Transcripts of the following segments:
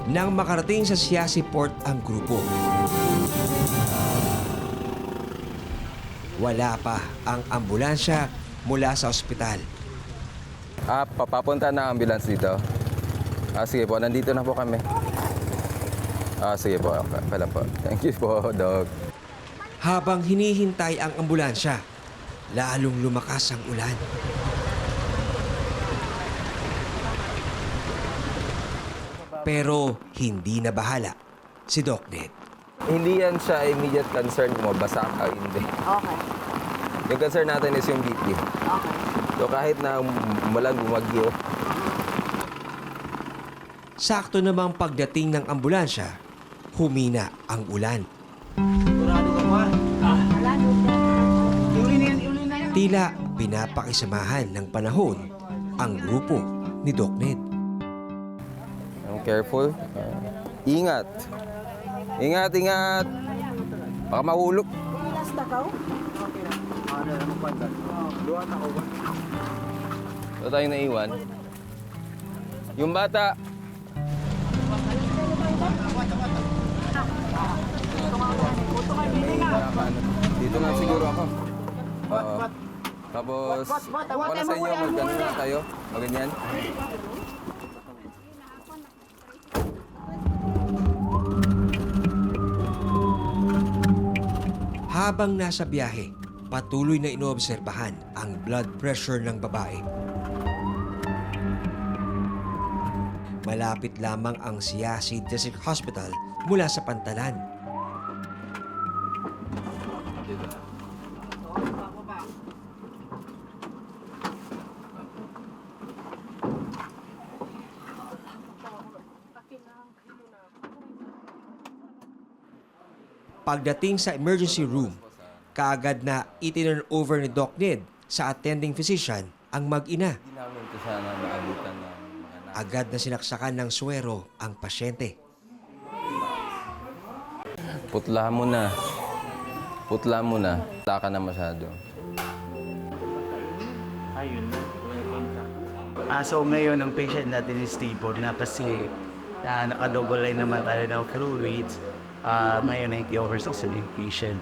Nang makarating sa Siasi Port ang grupo, wala pa ang ambulansya mula sa ospital. Papunta na ambulance dito. Sige po, nandito na po kami. Sige po, pala po. Thank you po, Dog. Habang hinihintay ang ambulansya, lalong lumakas ang ulan. Pero hindi na bahala si Doc Ned. Hindi yan siya immediate concern mo, basa ka, hindi. Okay. Yung concern natin is yung BP. Okay. So kahit na umulan, bumagyo, Sakto namang pagdating ng ambulansya, humina ang ulan. Tila pinapakisamahan ng panahon ang grupo ni Doc Ned. careful. Ingat. Ingat, ingat. Baka mahulog. Ito tayong naiwan. Yung bata. Dito nga siguro ako. Oo. Tapos, para sa inyo, mag-ganyan na tayo. Maganyan. Habang nasa biyahe, patuloy na inoobserbahan ang blood pressure ng babae. Malapit lamang ang Siasi District Hospital mula sa Pantalan. Pagdating sa emergency room, kaagad na itinurn over ni Doc Ned sa attending physician ang mag-ina. Hindi namin ito sana maabutan ng mga Agad na sinaksakan ng suwero ang pasyente. Putla mo na. Putla mo na. Putla ka na masyado. So ngayon, ang patient natin is stable na kasi nakadouble line naman tayo ng fluids. Ngayon, 90 over 6 yung patient.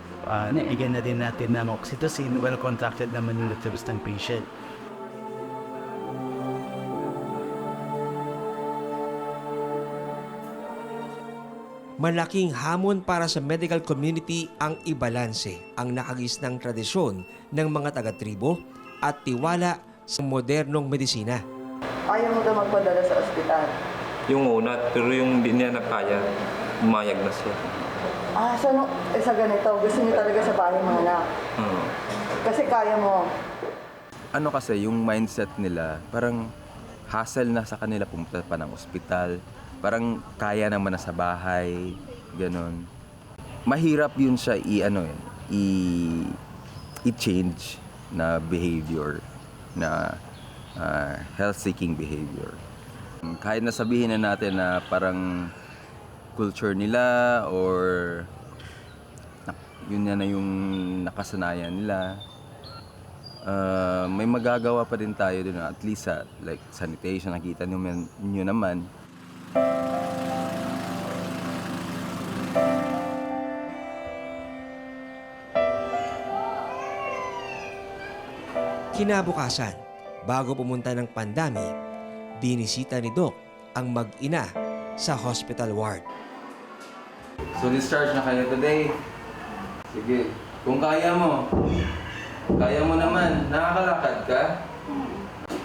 Naigan na din natin na oxytocin, well-contracted naman yung uterus ng patient. Malaking hamon para sa medical community ang ibalanse ang nakagisnang tradisyon ng mga taga-tribo at tiwala sa modernong medisina. Ayaw mo daw magpadala sa ospital. Yung una, pero yung hindi niya nakaya, umayag na siya. So sa ganito, gusto niyo talaga sa bahay mga anak. Kasi kaya mo. Ano kasi, yung mindset nila, parang hassle na sa kanila pumunta pa ng ospital. Parang kaya naman na sa bahay, ganun. Mahirap yun siya i-change na behavior, na health-seeking behavior. Kahit na sabihin na natin na parang culture nila or yun na yung nakasanayan nila, may magagawa pa din tayo dun, at least sa like sanitation, nakita nyo naman. Kinabukasan, bago pumunta ng pandami, binisita ni Doc ang mag-ina sa hospital ward. So discharge na kayo today. Sige, kung kaya mo naman, nakakalakad ka,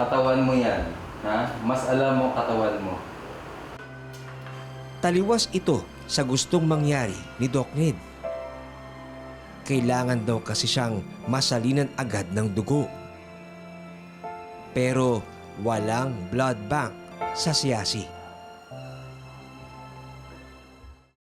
katawan mo yan. Ha? Mas alam mo katawan mo. Taliwas ito sa gustong mangyari ni Doc Ned. Kailangan daw kasi siyang masalinan agad ng dugo. Pero walang blood bank sa Siasi.